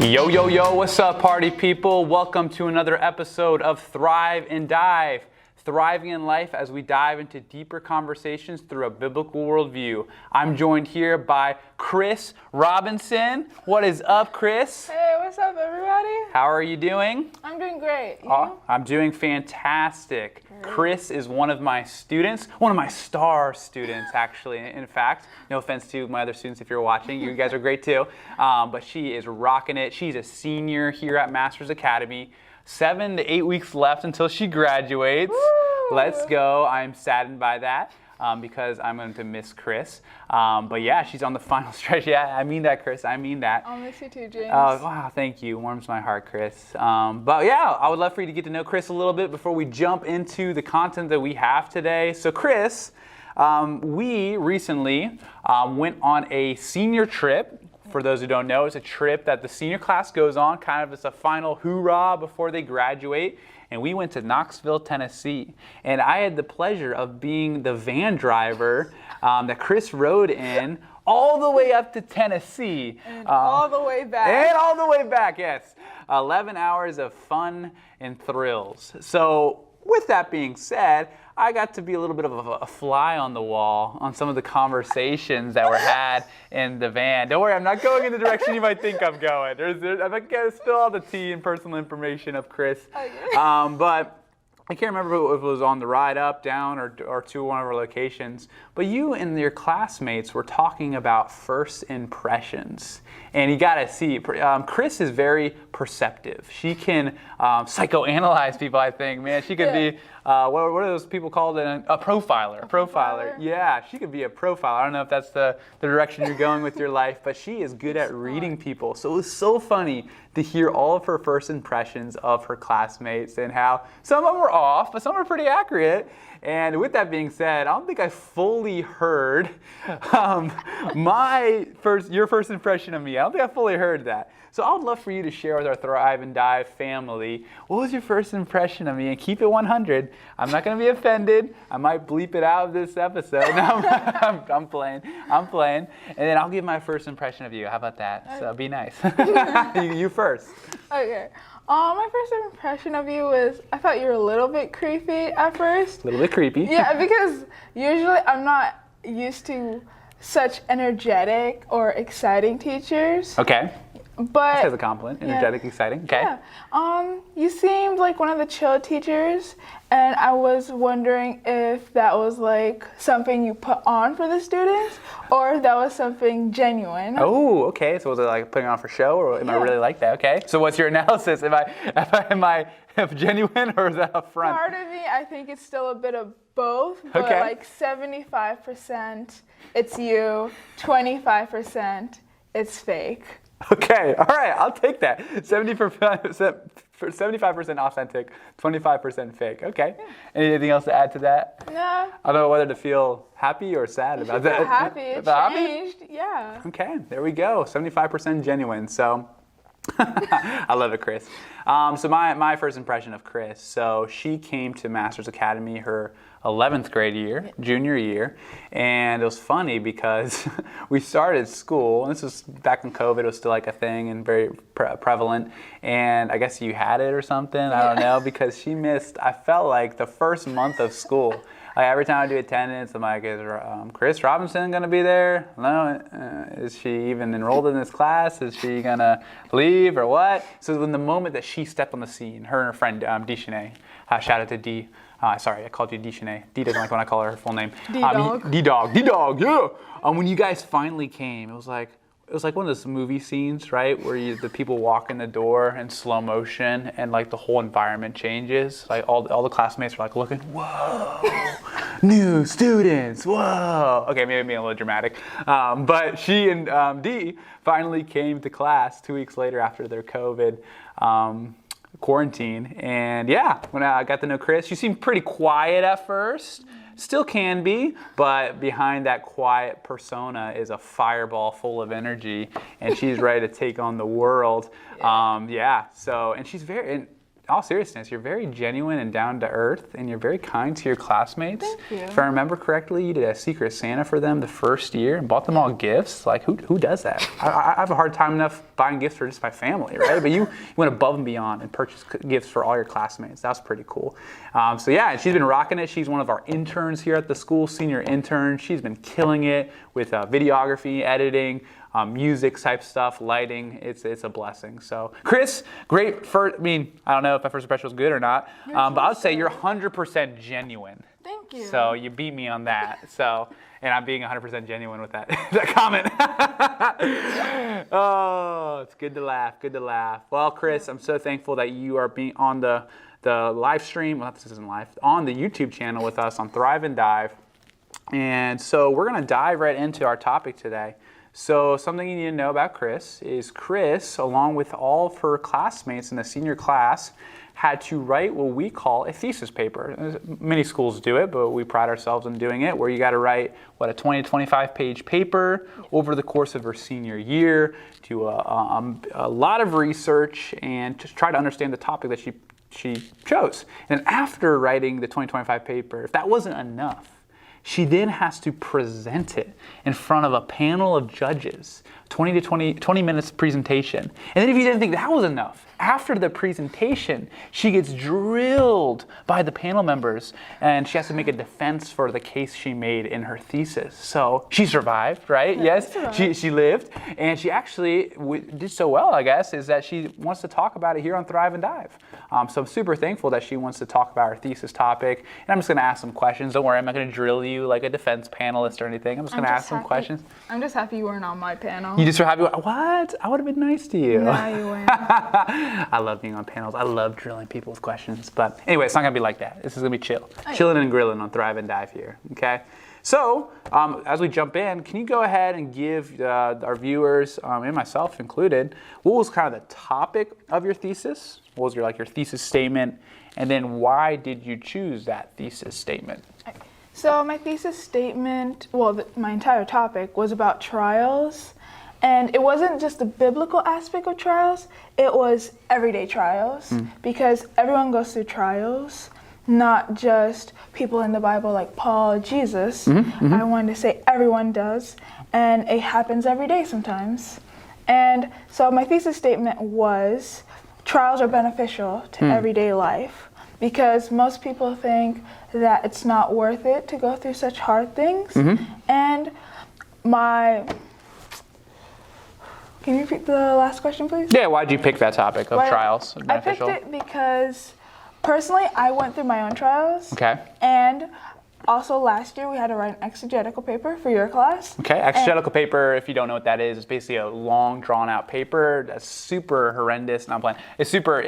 Yo, yo, yo, what's up, party people? Welcome to another episode of Thrive and Dive. Thriving in life as we dive into deeper conversations through a biblical worldview. I'm joined here by Chris Robinson. What is up, Chris? Hey, what's up, everybody? How are you doing? I'm doing great. You? I'm doing fantastic. Chris is one of my students, one of my star students, actually. In fact, no offense to my other students if you're watching, you guys are great too. But she is rocking it. She's a senior here at Masters Academy. 7 to 8 weeks left until she graduates. Woo! Let's go. I'm saddened by that because I'm going to miss Chris. But yeah, she's on the final stretch. Yeah, I mean that, Chris. I mean that. I'll miss you too, James. Wow, thank you. Warms my heart, Chris. But yeah, I would love for you to get to know Chris a little bit before we jump into the content that we have today. So Chris, we recently went on a senior trip. For those who don't know, it's a trip that the senior class goes on, kind of as a final hoorah before they graduate. And we went to Knoxville, Tennessee. And I had the pleasure of being the van driver that Chris rode in all the way up to Tennessee. And all the way back. And all the way back, yes. 11 hours of fun and thrills. So with that being said, I got to be a little bit of a fly on the wall on some of the conversations that were had in the van. Don't worry, I'm not going in the direction you might think I'm going. I'm not going to spill all the tea and personal information of Chris. Okay. But I can't remember if it was on the ride up, down, or to one of our locations. But you and your classmates were talking about first impressions. And you got to see, Chris is very perceptive. She can psychoanalyze people, I think. Man, she could be, what are those people called? A profiler. A profiler. Yeah, she could be a profiler. I don't know if that's the direction you're going with your life, but she is good at reading people. So it was so funny to hear all of her first impressions of her classmates and how some of them were off, but some were pretty accurate. And with that being said, I don't think I fully heard your first impression of me. I don't think I fully heard that. So I would love for you to share with our Thrive and Dive family, what was your first impression of me? And keep it 100. I'm not going to be offended. I might bleep it out of this episode. No, I'm playing. And then I'll give my first impression of you. How about that? Okay. So be nice. You first. Okay. My first impression of you was, I thought you were a little bit creepy at first. A little bit creepy. Yeah, because usually I'm not used to such energetic or exciting teachers. Okay. But this is a compliment. Energetic, exciting. Okay. Yeah. You seemed like one of the chill teachers, and I was wondering if that was like something you put on for the students, or if that was something genuine. Oh, okay. So was it like putting on for show, or am I really like that? Okay. So what's your analysis? Am I genuine, or is that a front? Part of me, I think it's still a bit of both, but like 75% it's you, 25% it's fake. Okay, all right, I'll take that. 75% authentic, 25% fake. Okay. Yeah. Anything else to add to that? No. I don't know whether to feel happy or sad about that. Happy. It changed. Yeah. Okay, there we go. 75% genuine. So I love it, Chris. So my first impression of Chris. So she came to Masters Academy her 11th grade year, junior year, and it was funny because we started school, and this was back when COVID was still like a thing and very prevalent, and I guess you had it or something, I don't know, because she missed, I felt like, the first month of school. Like every time I do attendance, I'm like, is Chris Robinson going to be there? No. Is she even enrolled in this class? Is she going to leave or what? So when the moment that she stepped on the scene, her and her friend, Deshanae, shout out to D. Sorry, I called you Deshanae. D doesn't like when I call her full name. D-Dog. D-Dog, yeah. When you guys finally came, it was like one of those movie scenes, right? Where the people walk in the door in slow motion and like the whole environment changes. Like all the classmates are like looking, whoa, new students, whoa. Okay, maybe being a little dramatic. But she and D finally came to class 2 weeks later after their COVID quarantine. And yeah, when I got to know Chris, she seemed pretty quiet at first. Still can be, but behind that quiet persona is a fireball full of energy, and she's ready to take on the world. So, and she's very, and all seriousness, you're very genuine and down to earth, and you're very kind to your classmates. Thank you. If I remember correctly, you did a Secret Santa for them the first year and bought them all gifts. Like, who does that? I have a hard time enough buying gifts for just my family, right? But you went above and beyond and purchased gifts for all your classmates. That's pretty cool. So yeah, and she's been rocking it. She's one of our interns here at the school, senior intern. She's been killing it with videography, editing, music type stuff, lighting. It's a blessing. So Chris, great first. I mean, I don't know if my first impression was good or not, but I would say you're 100% genuine. Thank you. So you beat me on that. So, and I'm being 100% genuine with that that comment. Oh, it's good to laugh. Good to laugh. Well, Chris, I'm so thankful that you are being on the live stream. Well, this isn't live. On the YouTube channel with us on Thrive and Dive. And so we're going to dive right into our topic today. So something you need to know about Chris is Chris, along with all of her classmates in the senior class, had to write what we call a thesis paper. Many schools do it, but we pride ourselves in doing it, where you got to write, a 20 to 25 page paper over the course of her senior year, do a lot of research and just try to understand the topic that she chose. And after writing the 2025 paper, if that wasn't enough, she then has to present it in front of a panel of judges, 20 minutes presentation. And then if you didn't think that was enough, after the presentation, she gets drilled by the panel members and she has to make a defense for the case she made in her thesis. So she survived, right? Yeah, Yes, she lived. And she actually did so well, I guess, is that she wants to talk about it here on Thrive and Dive. So I'm super thankful that she wants to talk about her thesis topic. And I'm just going to ask some questions. Don't worry, I'm not going to drill you like a defense panelist or anything. I'm just going to ask some questions. I'm just happy you weren't on my panel. You just were happy? What? I would have been nice to you. No, you weren't. I love being on panels. I love drilling people with questions. But anyway, it's not going to be like that. This is going to be chill. Chilling and grilling on Thrive and Dive here. Okay? So, as we jump in, can you go ahead and give our viewers, and myself included, what was kind of the topic of your thesis? What was your thesis statement? And then why did you choose that thesis statement? So my thesis statement, my entire topic was about trials. And it wasn't just the biblical aspect of trials, it was everyday trials. Because everyone goes through trials, not just people in the Bible like Paul, Jesus. I wanted to say everyone does, and it happens every day sometimes. And so my thesis statement was, trials are beneficial to everyday life. Because most people think that it's not worth it to go through such hard things. And can you repeat the last question, please? Yeah, why did you pick that topic of trials? Beneficial? I picked it because, personally, I went through my own trials. Okay. And also last year we had to write an exegetical paper for your class. Okay, exegetical paper, if you don't know what that is, it's basically a long, drawn-out paper that's super horrendous. No, I'm playing. It's super,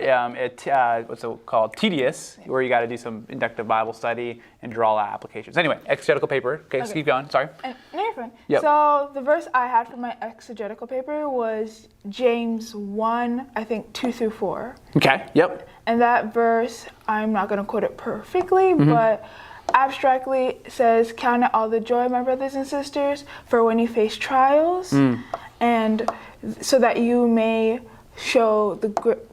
what's it called, tedious, where you got to do some inductive Bible study and draw out applications. Anyway, exegetical paper. Okay, let's keep going. Sorry. No, you're fine. Yep. So the verse I had for my exegetical paper was James 1, I think 2 through 4. Okay, yep. And that verse, I'm not going to quote it perfectly, but abstractly says, "Count it all the joy, my brothers and sisters, for when you face trials, and so that you may show the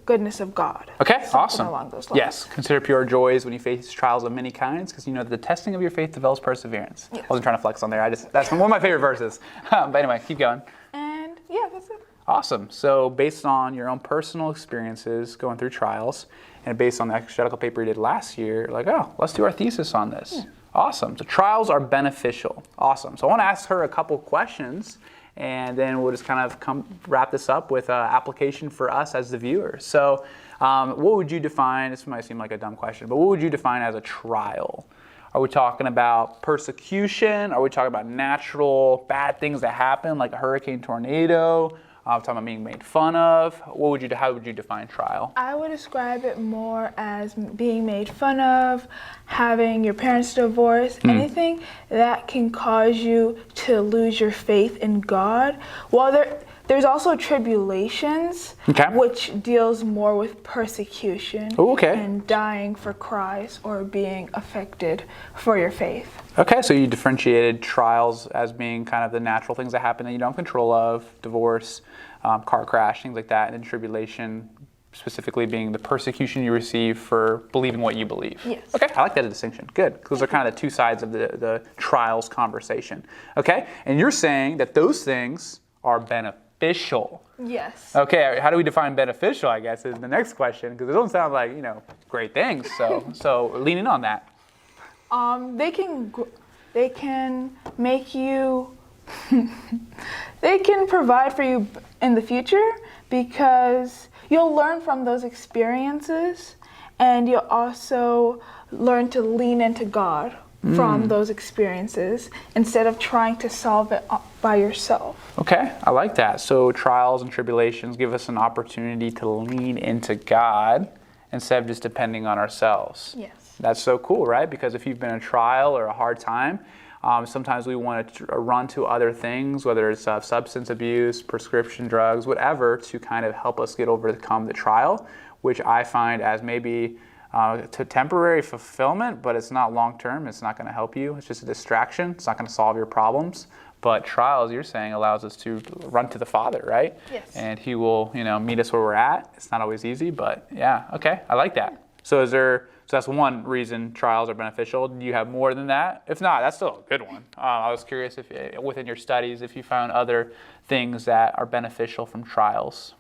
goodness of God." Okay, Something awesome. along those lines. Yes, consider pure joys when you face trials of many kinds, because you know that the testing of your faith develops perseverance. Yes. I wasn't trying to flex on there. That's one of my favorite verses. But anyway, keep going. And yeah, that's it. Awesome. So based on your own personal experiences going through trials, and based on the exegetical paper you did last year, like, oh, let's do our thesis on this. Yeah. Awesome. So trials are beneficial. Awesome. So I want to ask her a couple questions, and then we'll just kind of wrap this up with an application for us as the viewers. So what would you define, this might seem like a dumb question, but what would you define as a trial? Are we talking about persecution? Are we talking about natural bad things that happen, like a hurricane, tornado? Talking about being made fun of. How would you define trial? I would describe it more as being made fun of, having your parents divorce, anything that can cause you to lose your faith in God. While there's also tribulations, which deals more with persecution and dying for Christ or being affected for your faith. Okay, so you differentiated trials as being kind of the natural things that happen that you don't have control of, divorce, car crash, things like that, and then tribulation specifically being the persecution you receive for believing what you believe. Yes. Okay, I like that distinction. Good. Those are kind of the two sides of the trials conversation. Okay, and you're saying that those things are beneficial. Yes. Okay, how do we define beneficial, I guess, is the next question, because it don't sound like, great things. So lean in on that. They can make you, they can provide for you in the future, because you'll learn from those experiences, and you'll also learn to lean into God from those experiences instead of trying to solve it by yourself. Okay, I like that. So trials and tribulations give us an opportunity to lean into God instead of just depending on ourselves. Yes. That's so cool, right? Because if you've been in a trial or a hard time, sometimes we want to run to other things, whether it's substance abuse, prescription drugs, whatever, to kind of help us overcome the trial, which I find as maybe to temporary fulfillment, but it's not long-term. It's not going to help you. It's just a distraction. It's not going to solve your problems. But trials, you're saying, allows us to run to the Father, right? Yes. And He will, meet us where we're at. It's not always easy, but yeah, okay, I like that. So so that's one reason trials are beneficial. Do you have more than that? If not, that's still a good one. I was curious if within your studies, if you found other things that are beneficial from trials.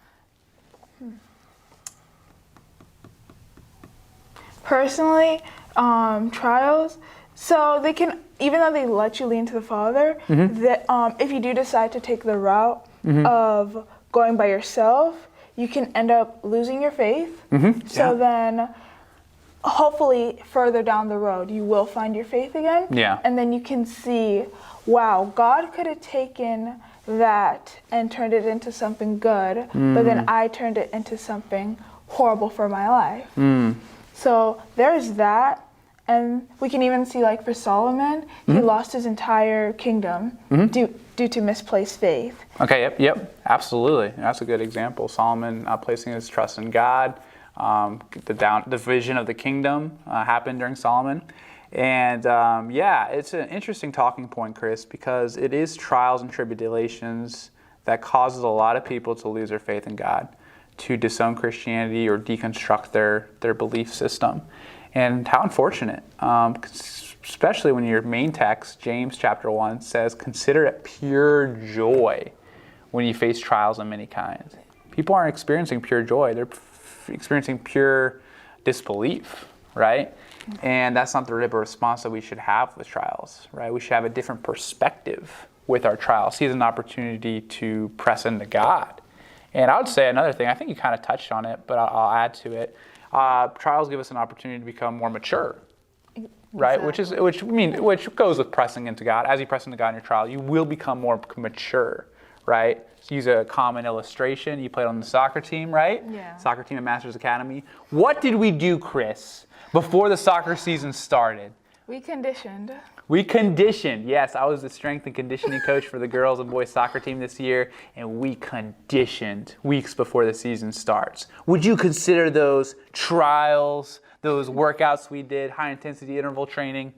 Personally, trials, so they can, even though they let you lean to the Father, that if you do decide to take the route of going by yourself, you can end up losing your faith. So then, hopefully, further down the road, you will find your faith again. Yeah. And then you can see, wow, God could have taken that and turned it into something good, but then I turned it into something horrible for my life. So there's that. And we can even see, like, for Solomon, he lost his entire kingdom due to misplaced faith. Okay, yep, absolutely. That's a good example. Solomon placing his trust in God. The division of the kingdom happened during Solomon. And it's an interesting talking point, Chris, because it is trials and tribulations that causes a lot of people to lose their faith in God, to disown Christianity or deconstruct their belief system. And how unfortunate, especially when your main text, James chapter 1, says, consider it pure joy when you face trials of many kinds. People aren't experiencing pure joy. They're experiencing pure disbelief, right? And that's not the type of response that we should have with trials, right? We should have a different perspective with our trials. See it as an opportunity to press into God. And I would say another thing, I think you kind of touched on it, but I'll add to it. Trials give us an opportunity to become more mature, right? Exactly. Which goes with pressing into God. As you press into God in your trial, you will become more mature, right? To use a common illustration, you played on the soccer team, right? Yeah. Soccer team at Masters Academy. What did we do, Chris, before the soccer season started? We conditioned. We conditioned. Yes, I was the strength and conditioning coach for the girls and boys soccer team this year, and we conditioned weeks before the season starts. Would you consider those trials, those workouts we did, high-intensity interval training?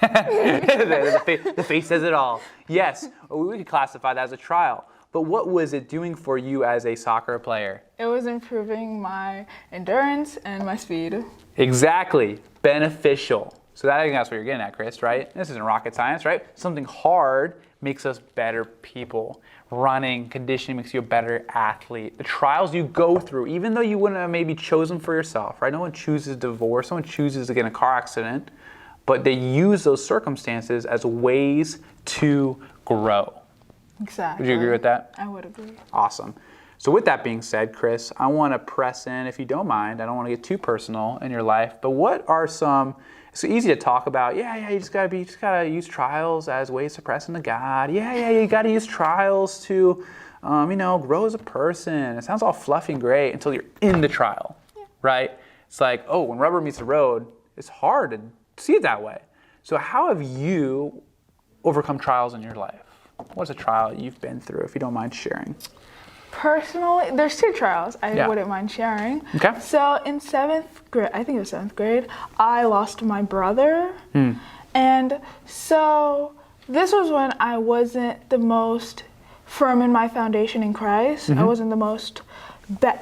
The face says it all. Yes, we could classify that as a trial. But what was it doing for you as a soccer player? It was improving my endurance and my speed. Exactly. Beneficial. So I think that's what you're getting at, Chris, right? This isn't rocket science, right? Something hard makes us better people. Running, conditioning makes you a better athlete. The trials you go through, even though you wouldn't have maybe chosen for yourself, right? No one chooses divorce. No one chooses to get in a car accident. But they use those circumstances as ways to grow. Exactly. Would you agree with that? I would agree. Awesome. So with that being said, Chris, I want to press in, if you don't mind. I don't want to get too personal in your life, but what are some, it's easy to talk about, you just gotta use trials as ways to press into God. You gotta use trials to, grow as a person. It sounds all fluffy and great until you're in the trial, right? It's like, when rubber meets the road, it's hard to see it that way. So how have you overcome trials in your life? What's a trial you've been through, if you don't mind sharing? Personally, there's two trials I wouldn't mind sharing. Okay. So in 7th grade, I think it was 7th grade, I lost my brother. And so this was when I wasn't the most firm in my foundation in Christ. I wasn't the most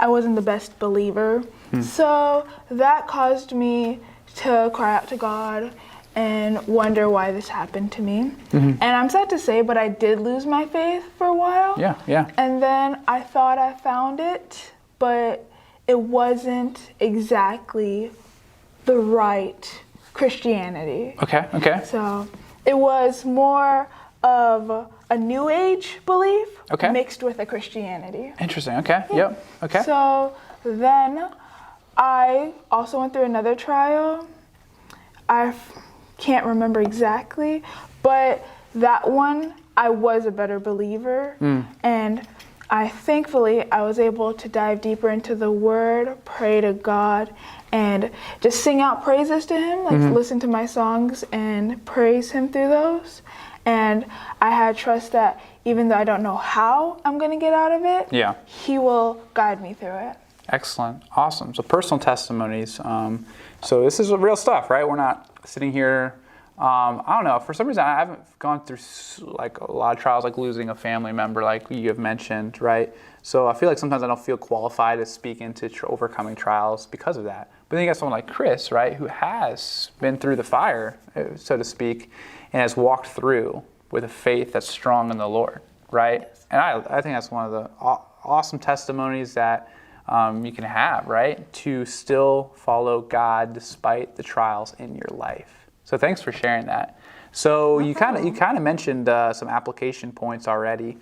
I wasn't the best believer. So that caused me to cry out to God and wonder why this happened to me. And I'm sad to say, but I did lose my faith for a while. Yeah. And then I thought I found it, but it wasn't exactly the right Christianity. Okay. So it was more of a New Age belief mixed with a Christianity. Interesting. Okay. Yep. Okay. So then I also went through another trial. Can't remember exactly, but that one I was a better believer, and thankfully I was able to dive deeper into the Word, pray to God, and just sing out praises to Him, like listen to my songs and praise Him through those. And I had trust that even though I don't know how I'm going to get out of it, He will guide me through it. Excellent. Awesome. So personal testimonies. So this is real stuff, right? We're not sitting here. I don't know. For some reason, I haven't gone through like a lot of trials, like losing a family member, like you have mentioned, right? So I feel like sometimes I don't feel qualified to speak into overcoming trials because of that. But then you got someone like Chris, right, who has been through the fire, so to speak, and has walked through with a faith that's strong in the Lord, right? Yes. And I think that's one of the awesome testimonies that you can have, right? To still follow God despite the trials in your life. So thanks for sharing that. So you kind of mentioned some application points already,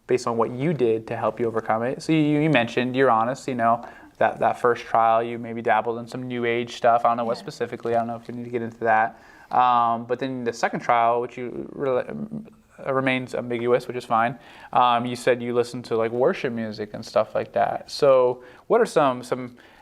based on what you did to help you overcome it. So you mentioned, you're honest, that first trial you maybe dabbled in some New Age stuff. I don't know what specifically. I don't know if we need to get into that. But then the second trial, which you really remains ambiguous, which is fine. You said you listened to like worship music and stuff like that. So what are some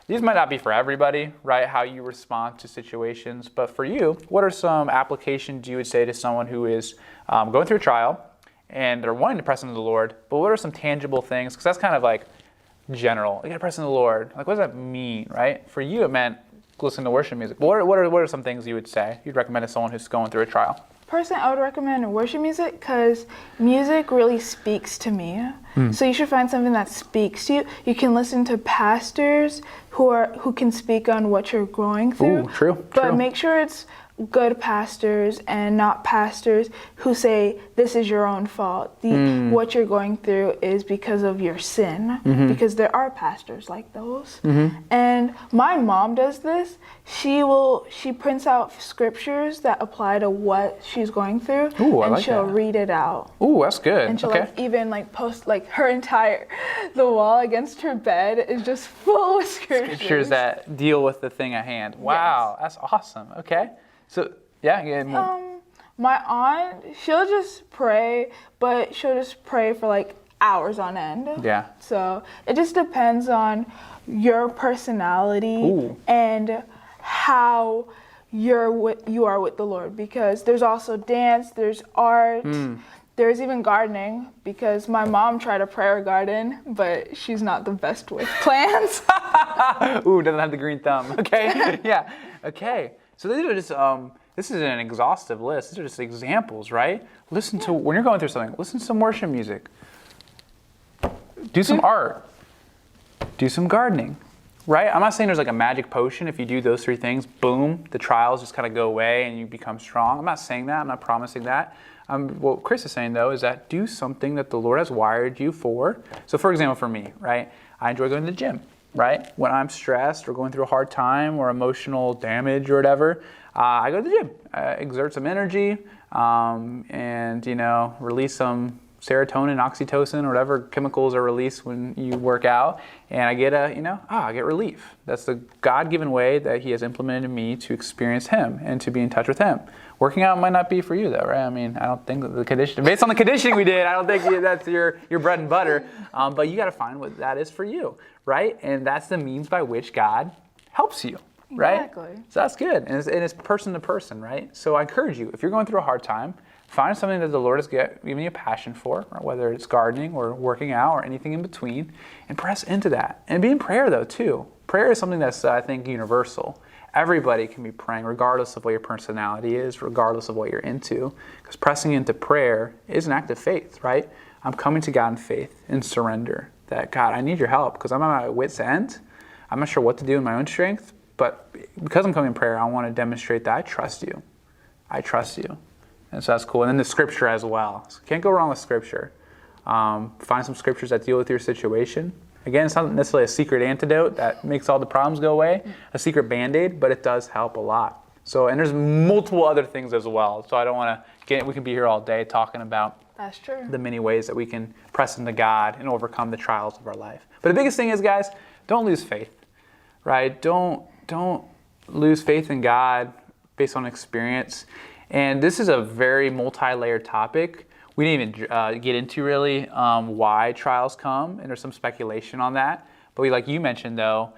these might not be for everybody, right? How you respond to situations, but for you, what are some applications you would say to someone who is going through a trial and they're wanting to press into the Lord? But what are some tangible things? Because that's kind of like general. You got to press into the Lord. Like, what does that mean, right? For you, it meant listening to worship music. But what are some things you would say you'd recommend to someone who's going through a trial? Personally, I would recommend worship music because music really speaks to me. So you should find something that speaks to you. You can listen to pastors who can speak on what you're going through. Ooh, true. But make sure it's good pastors and not pastors who say this is your own fault. What you're going through is because of your sin, because there are pastors like those. And my mom does this. She prints out scriptures that apply to what she's going through. Ooh, I and like she'll that. read it out. Ooh, that's good. And she'll okay. like even like post like the wall against her bed is just full with scriptures. Scriptures that deal with the thing at hand. Wow, that's awesome. Okay. So, my aunt, she'll just pray, but she'll just pray for like hours on end. Yeah. So it just depends on your personality and how you are with the Lord, because there's also dance, there's art, there's even gardening, because my mom tried a prayer garden, but she's not the best with plants. Ooh, doesn't have the green thumb. Okay. Yeah. Okay. So these are just this is an exhaustive list. These are just examples, right? Listen to when you're going through something. Listen to some worship music. Do some art. Do some gardening. Right? I'm not saying there's like a magic potion. If you do those three things, boom, the trials just kind of go away and you become strong. I'm not saying that. I'm not promising that. What Chris is saying, though, is that do something that the Lord has wired you for. So, for example, for me, right, I enjoy going to the gym, right? When I'm stressed or going through a hard time or emotional damage or whatever, I go to the gym, exert some energy, and, release some serotonin, oxytocin, or whatever chemicals are released when you work out, and I get I get relief. That's the God-given way that He has implemented in me to experience Him and to be in touch with Him. Working out might not be for you, though, right? I mean, I don't think that based on the conditioning we did, I don't think that's your bread and butter. But you got to find what that is for you, right? And that's the means by which God helps you, right? Exactly. So that's good, and it's person to person, right? So I encourage you, if you're going through a hard time, find something that the Lord has given you a passion for, or whether it's gardening or working out or anything in between, and press into that. And be in prayer, though, too. Prayer is something that's, I think, universal. Everybody can be praying, regardless of what your personality is, regardless of what you're into. Because pressing into prayer is an act of faith, right? I'm coming to God in faith and surrender. that, God, I need your help because I'm at my wit's end. I'm not sure what to do in my own strength, but because I'm coming in prayer, I want to demonstrate that I trust you. I trust you. And so that's cool. And then the scripture as well. So can't go wrong with scripture. Find some scriptures that deal with your situation. Again, it's not necessarily a secret antidote that makes all the problems go away, a secret Band-Aid, but it does help a lot. So, and there's multiple other things as well. So I don't want to we can be here all day talking about That's true. the many ways that we can press into God and overcome the trials of our life. But the biggest thing is, guys, don't lose faith, right? Don't lose faith in God based on experience. And this is a very multi-layered topic. We didn't even get into really why trials come, and there's some speculation on that. But like you mentioned, though,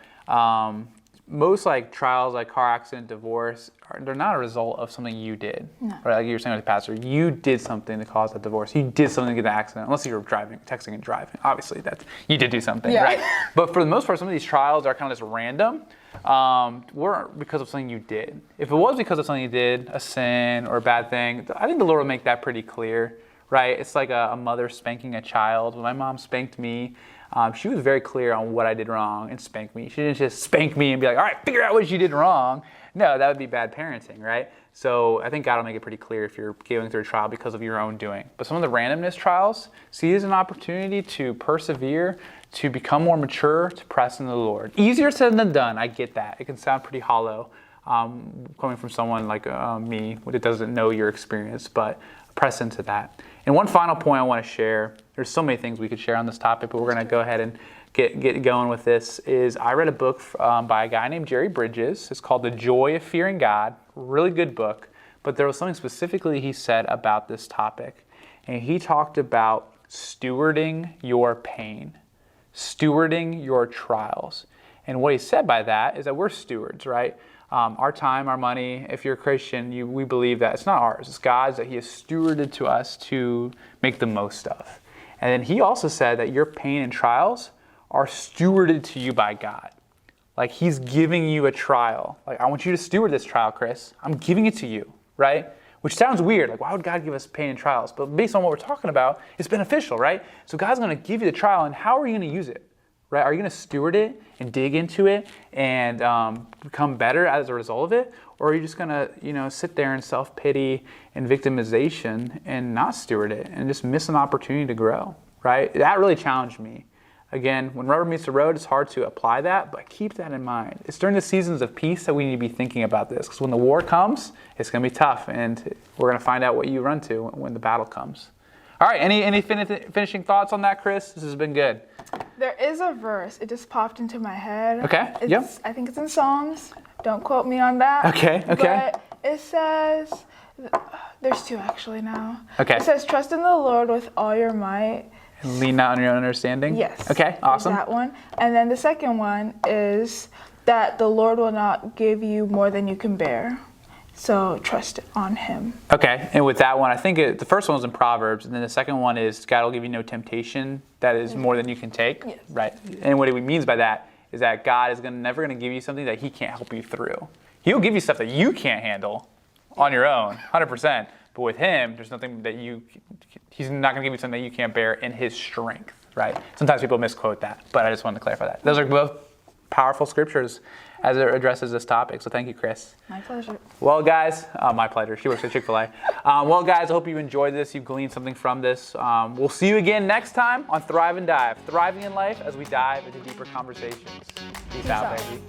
most like trials, like car accident, divorce, they're not a result of something you did. No. Right? Like you were saying with the pastor, you did something to cause that divorce. You did something to get the accident, unless you were texting and driving. Obviously, you did do something, Yeah. right? But for the most part, some of these trials are kind of just random. Weren't because of something you did. If it was because of something you did, a sin or a bad thing, I think the Lord will make that pretty clear, right? It's like a mother spanking a child. When my mom spanked me, she was very clear on what I did wrong and spanked me. She didn't just spank me and be like, all right, figure out what you did wrong. No, that would be bad parenting, right? So I think God will make it pretty clear if you're going through a trial because of your own doing. But some of the randomness trials, see it as an opportunity to persevere, to become more mature, to press into the Lord. Easier said than done, I get that. It can sound pretty hollow coming from someone like me that doesn't know your experience, but press into that. And one final point I want to share, there's so many things we could share on this topic, but we're going to go ahead and get going with this, is I read a book by a guy named Jerry Bridges. It's called The Joy of Fearing God. Really good book. But there was something specifically he said about this topic. And he talked about stewarding your pain, stewarding your trials. And what he said by that is that we're stewards, right? Our time, our money, if you're a Christian, we believe that it's not ours, it's God's, that he has stewarded to us to make the most of. And then he also said that your pain and trials are stewarded to you by God. Like he's giving you a trial. Like, I want you to steward this trial, Chris. I'm giving it to you, right? Which sounds weird. Like, why would God give us pain and trials? But based on what we're talking about, it's beneficial, right? So God's going to give you the trial, and how are you going to use it? Right? Are you going to steward it and dig into it and become better as a result of it? Or are you just going to, sit there in self-pity and victimization and not steward it and just miss an opportunity to grow, right? That really challenged me. Again, when rubber meets the road, it's hard to apply that, but keep that in mind. It's during the seasons of peace that we need to be thinking about this, because when the war comes, it's going to be tough, and we're going to find out what you run to when the battle comes. All right, any finishing thoughts on that, Chris? This has been good. There is a verse. It just popped into my head. Okay, yep. I think it's in Psalms. Don't quote me on that. Okay. But it says, there's two actually now. Okay. It says, trust in the Lord with all your might. And lean not on your own understanding? Yes. Okay, awesome. That one. And then the second one is that the Lord will not give you more than you can bear. So trust on him. Okay, and with that one, I think the first one was in Proverbs, and then the second one is God will give you no temptation that is more than you can take. Yes. Right. And what he means by that is that God is never going to give you something that he can't help you through. He'll give you stuff that you can't handle on your own, 100%. But with him, there's nothing that he's not going to give you something that you can't bear in his strength, right? Sometimes people misquote that, but I just wanted to clarify that. Those are both powerful scriptures as it addresses this topic. So thank you, Chris. My pleasure. Well, guys, my pleasure. She works at Chick-fil-A. Well, guys, I hope you enjoyed this. You've gleaned something from this. We'll see you again next time on Thrive and Dive. Thriving in life as we dive into deeper conversations. Peace out, baby.